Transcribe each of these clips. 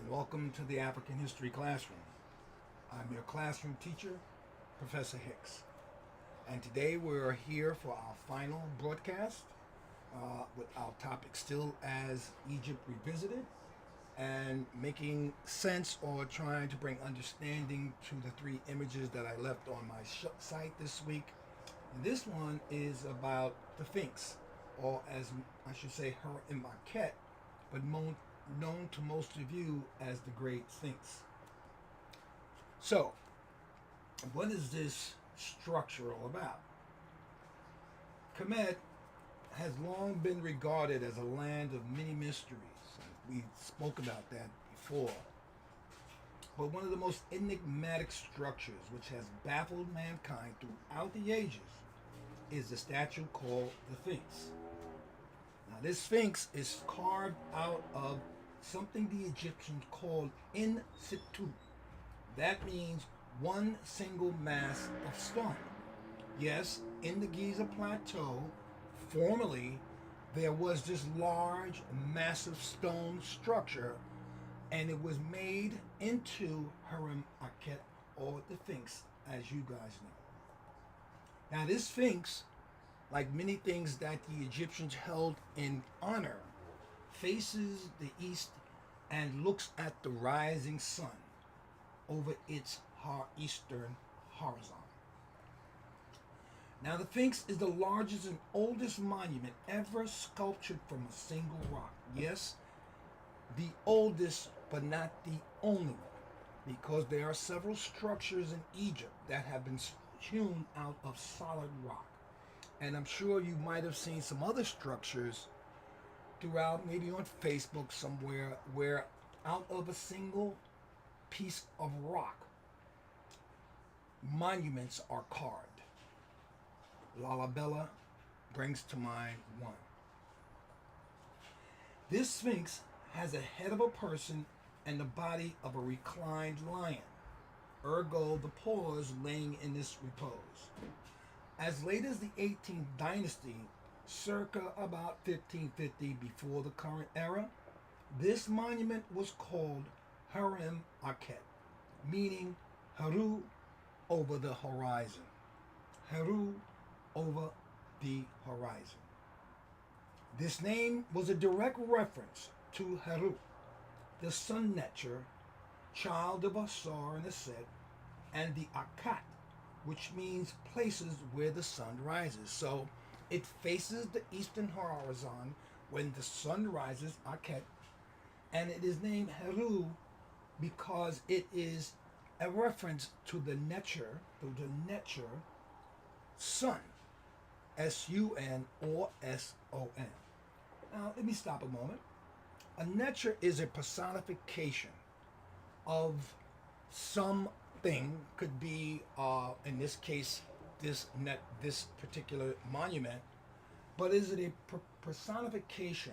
and welcome to the African History Classroom. I'm your classroom teacher, Professor Hicks, and today we're here for our final broadcast with our topic still as Egypt Revisited and making sense or trying to bring understanding to the three images that I left on my site this week. And this one is about the Sphinx, or as I should say, Her Imhotep, but known to most of you as the Great Sphinx. So, what is this structure all about? Kemet has long been regarded as a land of many mysteries. We spoke about that before. But one of the most enigmatic structures which has baffled mankind throughout the ages is the statue called the Sphinx. Now, this Sphinx is carved out of something the Egyptians called in situ. That means one single mass of stone. Yes, in the Giza Plateau, formerly there was this large, massive stone structure, and it was made into Her-Imhotep, or the Sphinx, as you guys know. Now, this Sphinx, like many things that the Egyptians held in honor, faces the east and looks at the rising sun over its eastern horizon. Now, the Sphinx is the largest and oldest monument ever sculptured from a single rock. Yes, the oldest, but not the only one, because there are several structures in Egypt that have been hewn out of solid rock. And I'm sure you might have seen some other structures throughout, maybe on Facebook somewhere, where out of a single piece of rock, monuments are carved. Lalibela brings to mind one. This Sphinx has a head of a person and the body of a reclined lion, ergo the paws laying in this repose. As late as the 18th dynasty, circa about 1550 before the current era, this monument was called Her-Imhotep, meaning Heru over the horizon. Heru over the horizon. This name was a direct reference to Heru, the sun netcher, child of Asar and Aset, and the Akat, which means places where the sun rises. So it faces the eastern horizon when the sun rises, Aket, and it is named Heru because it is a reference to the Netcher, sun, S-U-N or S-O-N. Now, let me stop a moment. A Netcher is a personification of something, could be, in this case, this particular monument, but is it a personification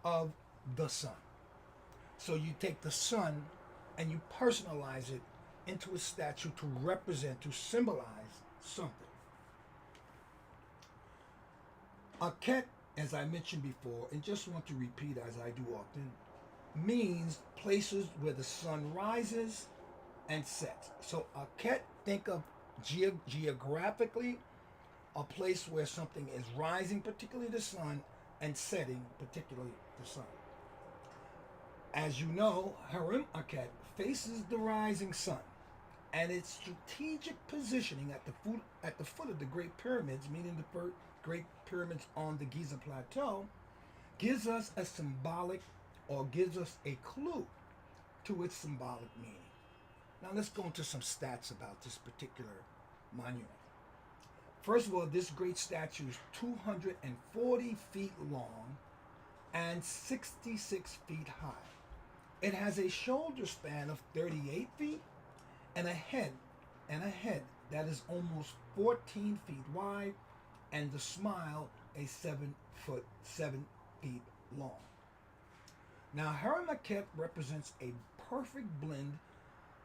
of the sun? So you take the sun and you personalize it into a statue to represent, to symbolize something. Aket, as I mentioned before, and just want to repeat as I do often, means places where the sun rises and sets. So Aket, think of geographically a place where something is rising, particularly the sun, and setting, particularly the sun. As you know, Her-Imhotep faces the rising sun, and its strategic positioning at the foot of the Great Pyramids, meaning the Great Pyramids on the Giza Plateau, gives us a symbolic, or gives us a clue to its symbolic meaning. Now let's go into some stats about this particular monument. First of all, this great statue is 240 feet long and 66 feet high. It has a shoulder span of 38 feet and a head that is almost 14 feet wide, and the smile a 7 feet long. Now, Her-Imhotep represents a perfect blend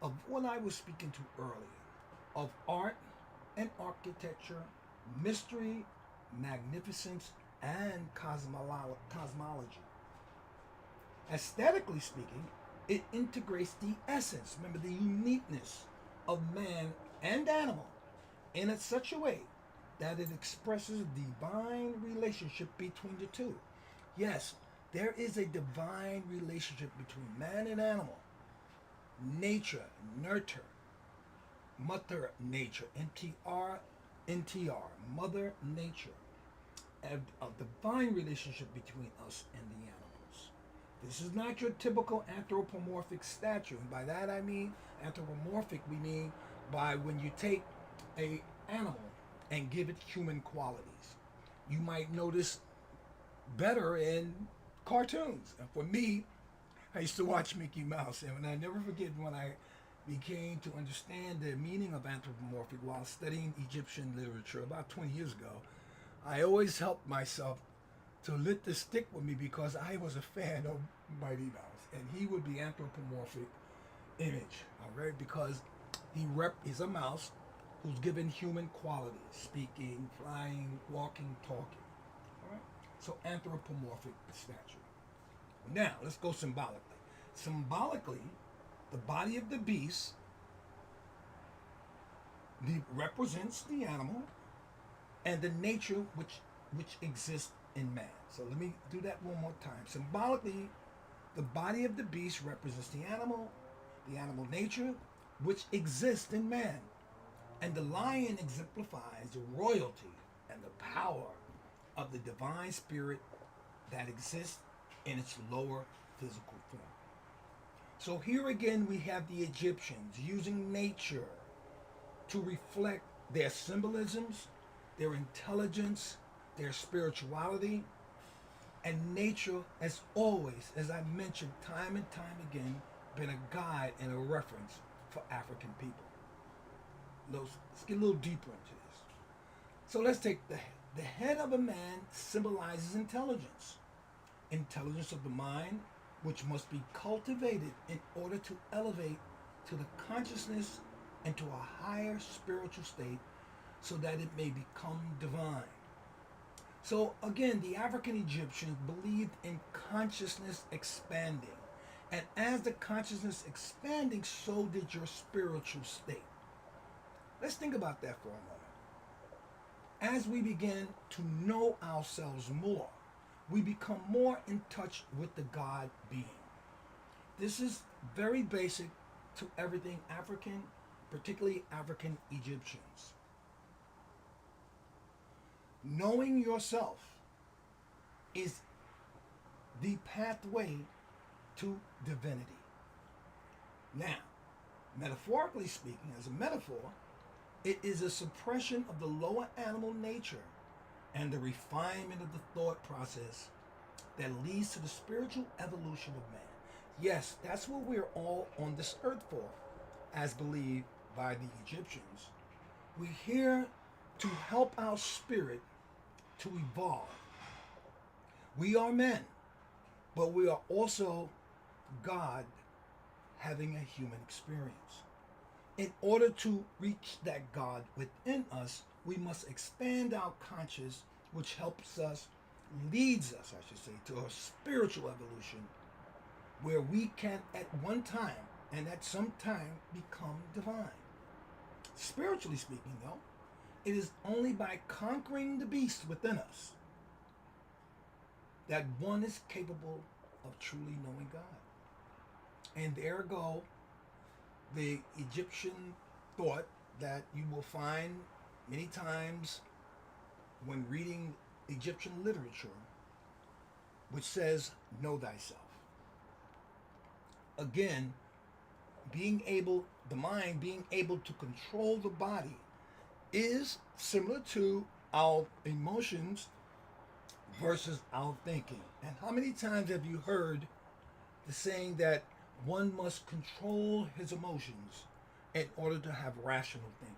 of what I was speaking to earlier, of art and architecture, mystery, magnificence, and cosmology. Aesthetically speaking, It integrates the essence, remember the uniqueness of man and animal in such a way that it expresses a divine relationship between the two. Yes, there is a divine relationship between man and animal. Nature, nurture, mother nature, NTR, mother nature, and a divine relationship between us and the animals. This is not your typical anthropomorphic statue. And by that I mean anthropomorphic, we mean by when you take a animal and give it human qualities. You might notice better in cartoons. And for me, I used to watch Mickey Mouse, and I never forget when I began to understand the meaning of anthropomorphic while studying Egyptian literature about 20 years ago. I always helped myself to let this stick with me because I was a fan of Mighty Mouse, and he would be anthropomorphic image, all right? Because he's a mouse who's given human qualities, speaking, flying, walking, talking, all right? So anthropomorphic statue. Now, let's go symbolically. Symbolically, the body of the beast represents the animal and the nature which exists in man. So let me do that one more time. Symbolically, the body of the beast represents the animal nature, which exists in man. And the lion exemplifies the royalty and the power of the divine spirit that exists in its lower physical form. So here again we have the Egyptians using nature to reflect their symbolisms, their intelligence, their spirituality, and nature, as always, as I mentioned time and time again, been a guide and a reference for African people. Let's get a little deeper into this. So let's take the head of a man symbolizes intelligence. Intelligence of the mind, which must be cultivated in order to elevate to the consciousness and to a higher spiritual state so that it may become divine. So again, the African Egyptians believed in consciousness expanding. And as the consciousness expanding, so did your spiritual state. Let's think about that for a moment. As we begin to know ourselves more, we become more in touch with the God being. This is very basic to everything African, particularly African Egyptians. Knowing yourself is the pathway to divinity. Now, metaphorically speaking, as a metaphor, it is a suppression of the lower animal nature and the refinement of the thought process that leads to the spiritual evolution of man. Yes, that's what we're all on this earth for, as believed by the Egyptians. We're here to help our spirit to evolve. We are men, but we are also God having a human experience. In order to reach that God within us, we must expand our conscious, which helps us, leads us, I should say, to a spiritual evolution where we can at one time and at some time become divine. Spiritually speaking, though, it is only by conquering the beast within us that one is capable of truly knowing God. And there go the Egyptian thought that you will find many times when reading Egyptian literature, which says, know thyself. Again, the mind being able to control the body is similar to our emotions versus our thinking. And how many times have you heard the saying that one must control his emotions in order to have rational thinking?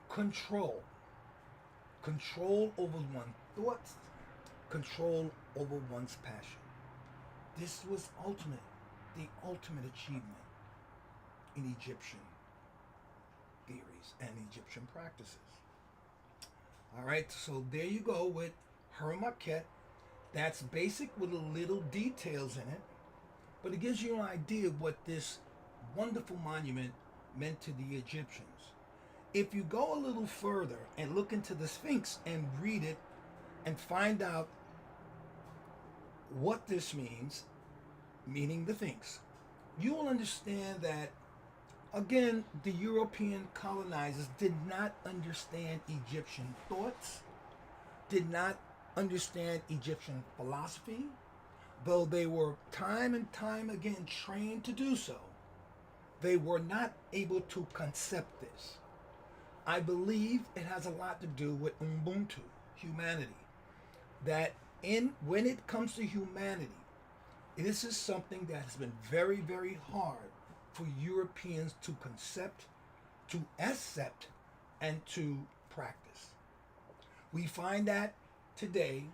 Control. Control over one's thoughts, control over one's passion. This was the ultimate achievement in Egyptian theories and Egyptian practices. All right, so there you go with Hurmaket. That's basic with little details in it. but it gives you an idea of what this wonderful monument meant to the Egyptians. If you go a little further and look into the Sphinx and read it and find out what this means, meaning the Sphinx, you will understand that, again, the European colonizers did not understand Egyptian thoughts, did not understand Egyptian philosophy, though they were time and time again trained to do so. They were not able to concept this. I believe it has a lot to do with Ubuntu, humanity. That when it comes to humanity, this is something that has been very, very hard for Europeans to concept, to accept, and to practice. We find that today,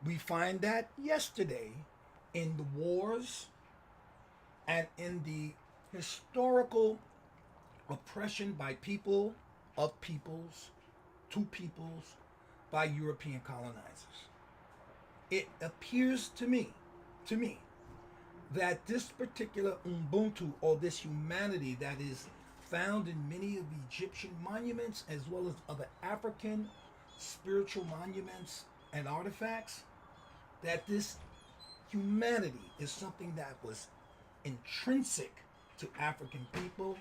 we find that yesterday in the wars and in the historical oppression by people, of peoples, to peoples, by European colonizers. It appears to me, that this particular Ubuntu, or this humanity that is found in many of the Egyptian monuments as well as other African spiritual monuments and artifacts, that this humanity is something that was intrinsic to African people,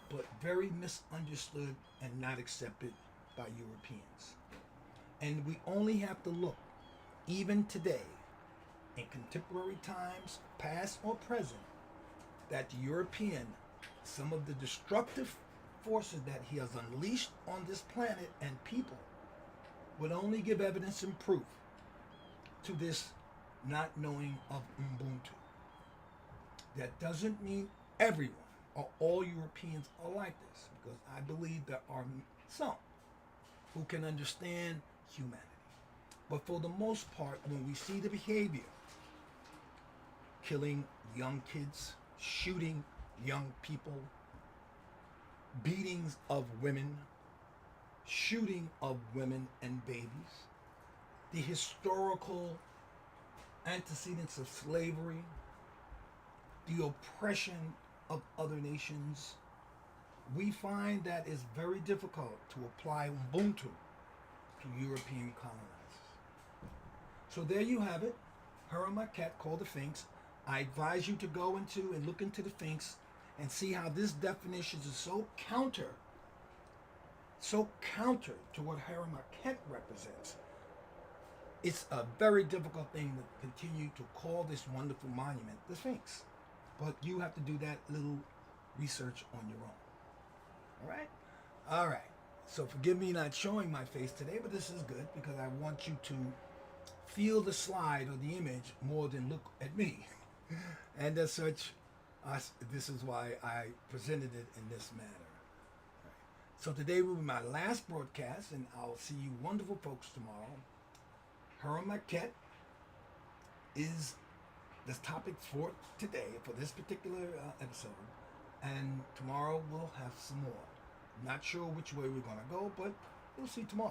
but very misunderstood and not accepted by Europeans. And we only have to look, even today, in contemporary times, past or present, that the European, some of the destructive forces that he has unleashed on this planet and people, would only give evidence and proof to this not knowing of Ubuntu. That doesn't mean everyone or all Europeans are like this, because I believe there are some who can understand humanity. But for the most part, when we see the behavior, killing young kids, shooting young people, beatings of women, shooting of women and babies, the historical antecedents of slavery, the oppression of other nations, we find that it's very difficult to apply Ubuntu to European colonizers. So there you have it, Hiram Marquette, called the Sphinx. I advise you to go into and look into the Sphinx and see how this definition is so counter to what Hiram Marquette represents. It's a very difficult thing to continue to call this wonderful monument the Sphinx. But you have to do that little research on your own. All right? All right. So forgive me not showing my face today, but this is good because I want you to feel the slide or the image more than look at me. And as such, this is why I presented it in this manner. Right. So today will be my last broadcast, and I'll see you wonderful folks tomorrow. Hiram Marquette is the topic for today, for this particular episode. And tomorrow we'll have some more. Not sure which way we're going to go, but we'll see tomorrow.